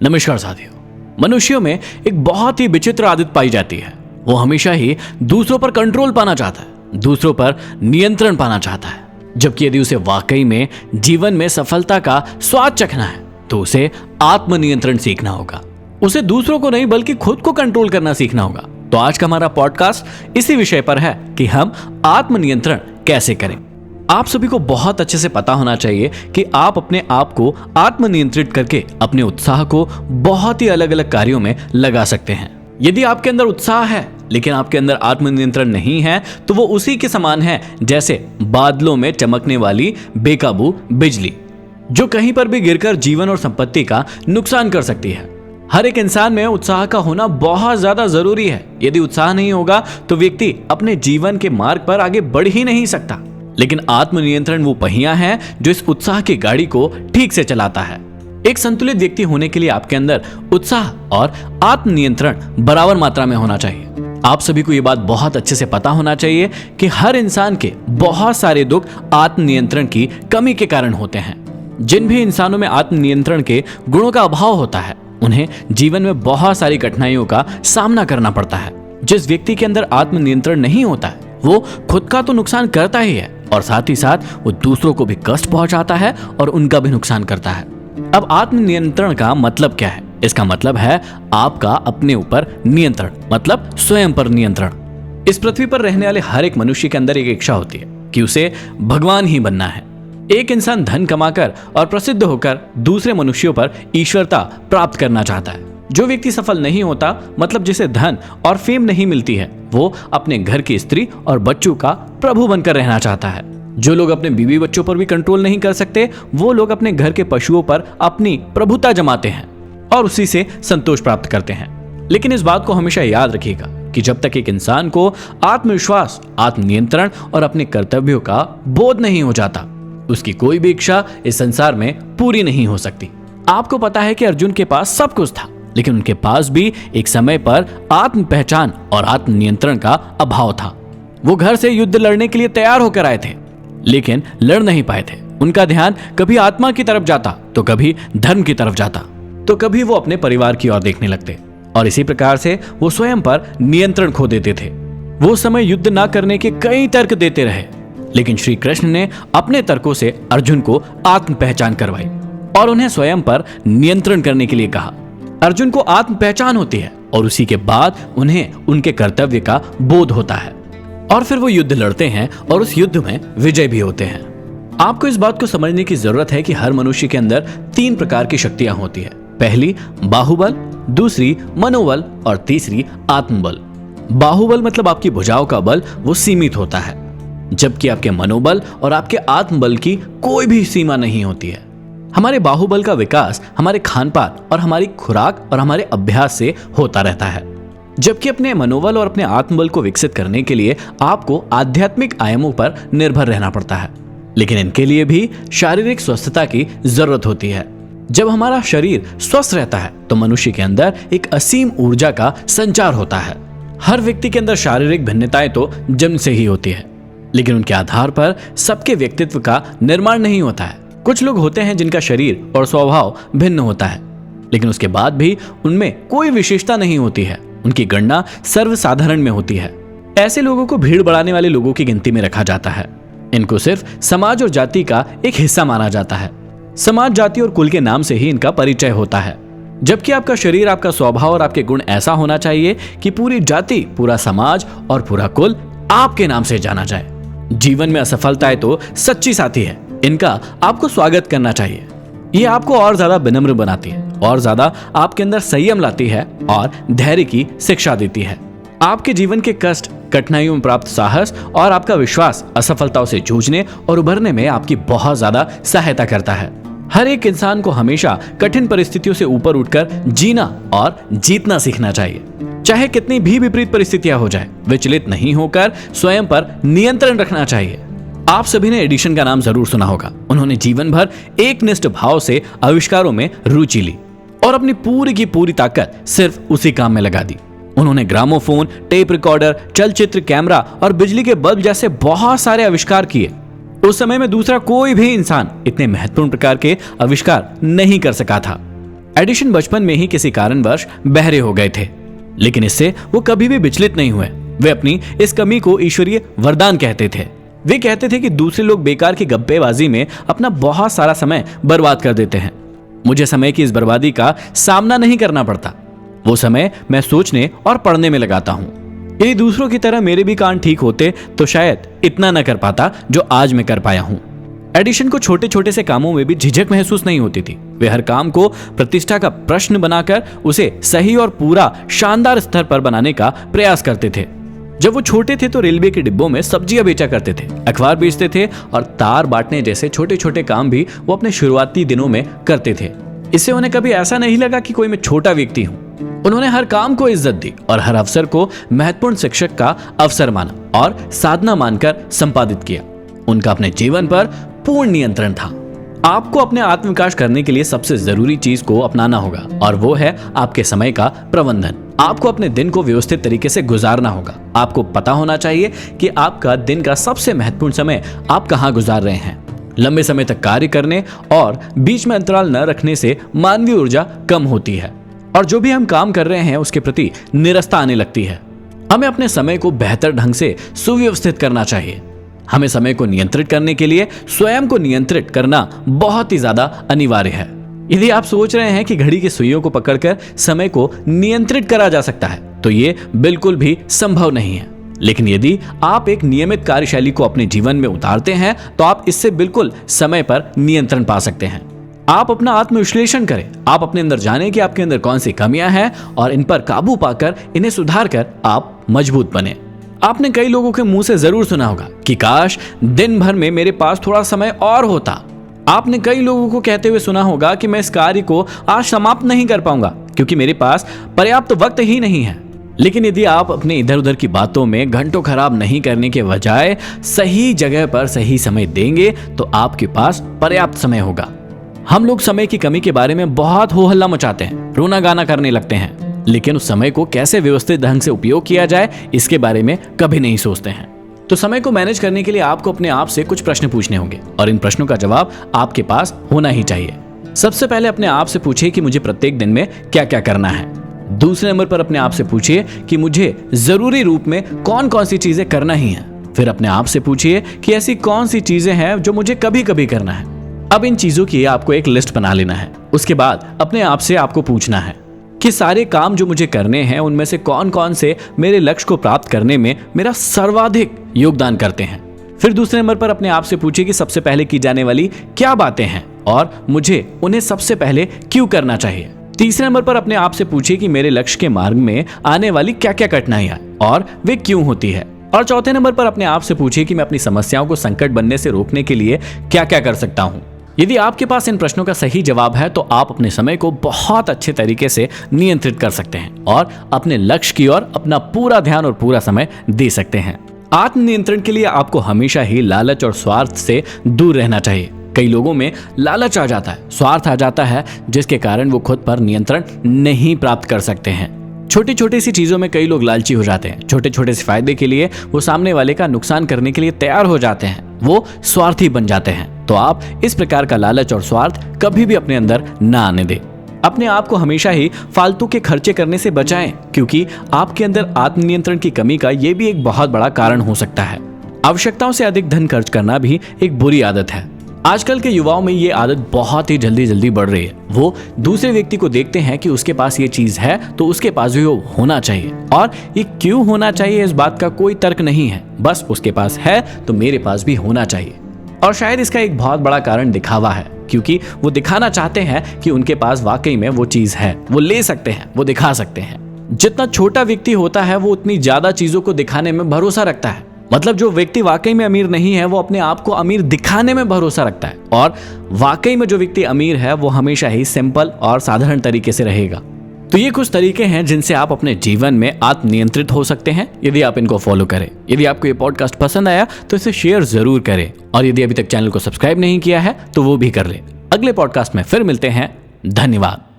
नमस्कार साथियों। मनुष्यों में एक बहुत ही विचित्र आदत पाई जाती है। वो हमेशा ही दूसरों पर कंट्रोल पाना चाहता है, दूसरों पर नियंत्रण पाना चाहता है। जबकि यदि उसे वाकई में जीवन में सफलता का स्वाद चखना है तो उसे आत्मनियंत्रण सीखना होगा। उसे दूसरों को नहीं बल्कि खुद को कंट्रोल करना सीखना होगा। तो आज का हमारा पॉडकास्ट इसी विषय पर है कि हम आत्मनियंत्रण कैसे करें। आप सभी को बहुत अच्छे से पता होना चाहिए कि आप अपने आप को आत्मनियंत्रित करके अपने उत्साह को बहुत ही अलग अलग कार्यों में लगा सकते हैं। यदि आपके अंदर उत्साह है लेकिन आपके अंदर आत्मनियंत्रण नहीं है तो वो उसी के समान है जैसे बादलों में चमकने वाली बेकाबू बिजली, जो कहीं पर भी गिरकर जीवन और संपत्ति का नुकसान कर सकती है। हर एक इंसान में उत्साह का होना बहुत ज्यादा जरूरी है। यदि उत्साह नहीं होगा तो व्यक्ति अपने जीवन के मार्ग पर आगे बढ़ ही नहीं सकता। लेकिन आत्मनियंत्रण वो पहिया है जो इस उत्साह की गाड़ी को ठीक से चलाता है। एक संतुलित व्यक्ति होने के लिए आपके अंदर उत्साह और आत्मनियंत्रण बराबर मात्रा में होना चाहिए। आप सभी को ये बात बहुत अच्छे से पता होना चाहिए कि हर इंसान के बहुत सारे दुख आत्मनियंत्रण की कमी के कारण होते हैं। जिन भी इंसानों में आत्मनियंत्रण के गुणों का अभाव होता है उन्हें जीवन में बहुत सारी कठिनाइयों का सामना करना पड़ता है। जिस व्यक्ति के अंदर आत्मनियंत्रण नहीं होता है वो खुद का तो नुकसान करता ही है और साथ ही साथ वो दूसरों को भी कष्ट पहुंचाता है और उनका भी नुकसान करता है। अब आत्मनियंत्रण का मतलब क्या है? इसका मतलब है आपका अपने ऊपर नियंत्रण, मतलब स्वयं पर नियंत्रण। इस पृथ्वी पर रहने वाले हर एक मनुष्य के अंदर एक इच्छा होती है कि उसे भगवान ही बनना है। एक इंसान धन कमाकर और प्रसिद्ध होकर दूसरे मनुष्यों पर ईश्वरता प्राप्त करना चाहता है। जो व्यक्ति सफल नहीं होता, मतलब जिसे धन और फेम नहीं मिलती है, वो अपने घर की स्त्री और बच्चों का प्रभु बनकर रहना चाहता है। जो लोग अपने बीवी बच्चों पर भी कंट्रोल नहीं कर सकते, वो लोग अपने घर के पशुओं पर अपनी प्रभुता जमाते हैं और उसी से संतोष प्राप्त करते हैं। लेकिन इस बात को हमेशा याद रखिएगा कि जब तक एक इंसान को आत्मविश्वास, आत्मनियंत्रण और अपने कर्तव्यों का बोध नहीं हो जाता, उसकी कोई भी इच्छा इस संसार में पूरी नहीं हो सकती। आपको पता है कि अर्जुन के पास सब कुछ था, लेकिन उनके पास भी एक समय पर आत्म पहचान और आत्मनियंत्रण का अभाव था। वो घर से युद्ध लड़ने के लिए तैयार होकर आए थे, लेकिन लड़ नहीं पाए थे। उनका ध्यान कभी आत्मा की तरफ जाता तो कभी धर्म की तरफ जाता, तो कभी वो अपने परिवार की ओर देखने लगते और इसी प्रकार से वो स्वयं पर नियंत्रण खो देते थे। वो समय युद्ध ना करने के कई तर्क देते रहे, लेकिन श्री कृष्ण ने अपने तर्कों से अर्जुन को आत्म पहचान करवाई और उन्हें स्वयं पर नियंत्रण करने के लिए कहा। अर्जुन को आत्म पहचान होती है और उसी के बाद उन्हें उनके कर्तव्य का बोध होता है और फिर वो युद्ध लड़ते हैं और उस युद्ध में विजय भी होते हैं। आपको इस बात को समझने की जरूरत है कि हर मनुष्य के अंदर 3 प्रकार की शक्तियां होती है। पहली बाहुबल, दूसरी मनोबल और तीसरी आत्मबल। बाहुबल मतलब आपकी भुजाओं का बल वो सीमित होता है, जबकि आपके मनोबल और आपके आत्मबल की कोई भी सीमा नहीं होती है। हमारे बाहुबल का विकास हमारे खान पान और हमारी खुराक और हमारे अभ्यास से होता रहता है, जबकि अपने मनोबल और अपने आत्मबल को विकसित करने के लिए आपको आध्यात्मिक आयामों पर निर्भर रहना पड़ता है। लेकिन इनके लिए भी शारीरिक स्वस्थता की जरूरत होती है। जब हमारा शरीर स्वस्थ रहता है तो मनुष्य के अंदर एक असीम ऊर्जा का संचार होता है। हर व्यक्ति के अंदर शारीरिक भिन्नताएं तो जन्म से ही होती है, लेकिन उनके आधार पर सबके व्यक्तित्व का निर्माण नहीं होता है। कुछ लोग होते हैं जिनका शरीर और स्वभाव भिन्न होता है, लेकिन उसके बाद भी उनमें कोई विशेषता नहीं होती है। उनकी गणना सर्वसाधारण में होती है। ऐसे लोगों को भीड़ बढ़ाने वाले लोगों की गिनती में रखा जाता है। इनको सिर्फ समाज और जाति का एक हिस्सा माना जाता है। समाज, जाति और कुल के नाम से ही इनका परिचय होता है, जबकि आपका शरीर, आपका स्वभाव और आपके गुण ऐसा होना चाहिए कि पूरी जाति, पूरा समाज और पूरा कुल आपके नाम से जाना जाए। जीवन में असफलताएं तो सच्ची साथी है, इनका आपको स्वागत करना चाहिए। ये आपको और ज्यादा विनम्र बनाती है, और ज्यादा आपके अंदर संयम लाती है और धैर्य की शिक्षा देती है। आपके जीवन के कष्ट, कठिनाइयों में प्राप्त साहस और आपका विश्वास असफलताओं से जूझने और उभरने में आपकी बहुत ज्यादा सहायता करता है। हर एक इंसान को हमेशा कठिन परिस्थितियों से ऊपर उठकर जीना और जीतना सीखना चाहिए। चाहे कितनी भी विपरीत परिस्थितियां हो जाए, विचलित नहीं होकर स्वयं पर नियंत्रण रखना चाहिए। आप सभी ने एडिशन का नाम जरूर सुना होगा। उन्होंने जीवन भर एकनिष्ठ भाव से आविष्कारों में रुचि ली और अपनी पूरी की पूरी ताकत सिर्फ उसी काम में लगा दी। उन्होंने ग्रामोफोन, टेप रिकॉर्डर, चलचित्र कैमरा और बिजली के बल्ब जैसे बहुत सारे आविष्कार किए। उस समय में दूसरा कोई भी इंसान इतने महत्वपूर्ण प्रकार के आविष्कार नहीं कर सका था। एडिशन बचपन में ही किसी कारणवश बहरे हो गए थे, लेकिन इससे वो कभी भी विचलित नहीं हुए। वे अपनी इस कमी को ईश्वरीय वरदान कहते थे। वे कहते थे कि दूसरे लोग बेकार की गप्पेबाजी में अपना बहुत सारा समय बर्बाद कर देते हैं। मुझे समय की इस बर्बादी का सामना नहीं करना पड़ता। वो समय मैं सोचने और पढ़ने में लगाता हूँ। यदि दूसरों की तरह मेरे भी कान ठीक होते तो शायद इतना न कर पाता जो आज मैं कर पाया हूँ। एडिशन को छोटे छोटे से कामों में भी झिझक महसूस नहीं होती थी। वे हर काम को प्रतिष्ठा का प्रश्न बनाकर उसे सही और पूरा शानदार स्तर पर बनाने का प्रयास करते थे। जब वो छोटे थे तो रेलवे के डिब्बों में सब्जियां बेचा करते थे, अखबार बेचते थे और तार बांटने जैसे छोटे छोटे काम भी वो अपने शुरुआती दिनों में करते थे। इससे उन्हें कभी ऐसा नहीं लगा कि कोई मैं छोटा व्यक्ति हूँ। उन्होंने हर काम को इज्जत दी और हर अवसर को महत्वपूर्ण शिक्षक का अवसर माना और साधना मानकर संपादित किया। उनका अपने जीवन पर पूर्ण नियंत्रण था। आपको अपने आत्मविकास करने के लिए सबसे जरूरी चीज को अपनाना होगा और वो है आपके समय का प्रबंधन। आपको अपने दिन को व्यवस्थित तरीके से गुजारना होगा। आपको पता होना चाहिए कि आपका दिन का सबसे महत्वपूर्ण समय आप कहाँ गुजार रहे हैं। लंबे समय तक कार्य करने और बीच में अंतराल न रखने से मानवीय ऊर्जा कम होती है और जो भी हम काम कर रहे हैं उसके प्रति निरस्ता आने लगती है। हमें अपने समय को बेहतर ढंग से सुव्यवस्थित करना चाहिए। हमें समय को नियंत्रित करने के लिए स्वयं को नियंत्रित करना बहुत ही ज्यादा अनिवार्य है। यदि आप सोच रहे हैं कि घड़ी की सुइयों को पकड़कर समय को नियंत्रित करा जा सकता है तो ये बिल्कुल भी संभव नहीं है। लेकिन यदि आप एक नियमित कार्यशैली को अपने जीवन में उतारते हैं तो आप इससे बिल्कुल समय पर नियंत्रण पा सकते हैं। आप अपना आत्मविश्लेषण करें। आप अपने अंदर जानें कि आपके अंदर कौन सी कमियां हैं और इन पर काबू पाकर इन्हें सुधार कर आप मजबूत बने। आपने कई लोगों के मुंह से जरूर सुना होगा कि काश दिन भर में मेरे पास थोड़ा समय और होता। आपने कई लोगों को कहते हुए सुना होगा कि मैं इस कार्य को आज समाप्त नहीं कर पाऊंगा क्योंकि मेरे पास पर्याप्त वक्त ही नहीं है। लेकिन यदि आप अपने इधर उधर की बातों में घंटों खराब नहीं करने के बजाय सही जगह पर सही समय देंगे तो आपके पास पर्याप्त समय होगा। हम लोग समय की कमी के बारे में बहुत हो हल्ला मचाते हैं, रोना गाना करने लगते हैं, लेकिन उस समय को कैसे व्यवस्थित ढंग से उपयोग किया जाए इसके बारे में कभी नहीं सोचते हैं। तो समय को मैनेज करने के लिए आपको अपने आप से कुछ प्रश्न पूछने होंगे और इन प्रश्नों का जवाब आपके पास होना ही चाहिए। सबसे पहले अपने आप से पूछिए कि मुझे प्रत्येक दिन में क्या क्या करना है। दूसरे नंबर पर अपने आप से पूछिए कि मुझे जरूरी रूप में कौन कौन सी चीजें करना ही है। फिर अपने आप से पूछिए कि ऐसी कौन सी चीजें हैं जो मुझे कभी कभी करना है। अब इन चीजों की आपको एक लिस्ट बना लेना है। उसके बाद अपने आप से आपको पूछना है कि सारे काम जो मुझे करने हैं उनमें से कौन कौन से मेरे लक्ष्य को प्राप्त करने में मेरा सर्वाधिक योगदान करते हैं। फिर दूसरे नंबर पर अपने आप से पूछिए कि सबसे पहले की जाने वाली क्या बातें हैं और मुझे उन्हें सबसे पहले क्यों करना चाहिए। तीसरे नंबर पर अपने आप से पूछिए कि मेरे लक्ष्य के मार्ग में आने वाली क्या क्या कठिनाइयां और वे क्यों होती है। और चौथे नंबर पर अपने आप से पूछिए कि मैं अपनी समस्याओं को संकट बनने से रोकने के लिए क्या क्या कर सकता हूं। यदि आपके पास इन प्रश्नों का सही जवाब है तो आप अपने समय को बहुत अच्छे तरीके से नियंत्रित कर सकते हैं और अपने लक्ष्य की ओर अपना पूरा ध्यान और पूरा समय दे सकते हैं। आत्मनियंत्रण के लिए आपको हमेशा ही लालच और स्वार्थ से दूर रहना चाहिए। कई लोगों में लालच आ जाता है, स्वार्थ आ जाता है, जिसके कारण वो खुद पर नियंत्रण नहीं प्राप्त कर सकते हैं। छोटी छोटी सी चीजों में कई लोग लालची हो जाते हैं। छोटे छोटे से फायदे के लिए वो सामने वाले का नुकसान करने के लिए तैयार हो जाते हैं। वो स्वार्थी बन जाते हैं। तो आप इस प्रकार का लालच और स्वार्थ कभी भी अपने अंदर ना आने दें। अपने आप को हमेशा ही फालतू के खर्चे करने से बचाएं, क्योंकि आपके अंदर आत्मनियंत्रण की कमी का यह भी एक बहुत बड़ा कारण हो सकता है। आवश्यकताओं से अधिक धन खर्च करना भी एक बुरी आदत है। आजकल के युवाओं में ये आदत बहुत ही जल्दी जल्दी बढ़ रही है। वो दूसरे व्यक्ति को देखते हैं कि उसके पास ये चीज है तो उसके पास भी वो होना चाहिए, और ये क्यों होना चाहिए इस बात का कोई तर्क नहीं है। बस उसके पास है तो मेरे पास भी होना चाहिए। और शायद इसका एक बहुत बड़ा कारण दिखावा है, क्योंकि वो दिखाना चाहते हैं कि उनके पास वाकई में वो चीज है, वो ले सकते हैं, वो दिखा सकते हैं। जितना छोटा व्यक्ति होता है वो उतनी ज्यादा चीजों को दिखाने में भरोसा रखता है। मतलब जो व्यक्ति वाकई में अमीर नहीं है वो अपने आप को अमीर दिखाने में भरोसा रखता है, और वाकई में जो व्यक्ति अमीर है वो हमेशा ही सिंपल और साधारण तरीके से रहेगा। तो ये कुछ तरीके हैं जिनसे आप अपने जीवन में आत्मनियंत्रित हो सकते हैं, यदि आप इनको फॉलो करें। यदि आपको ये पॉडकास्ट पसंद आया तो इसे शेयर जरूर करें, और यदि अभी तक चैनल को सब्सक्राइब नहीं किया है तो वो भी कर ले। अगले पॉडकास्ट में फिर मिलते हैं। धन्यवाद।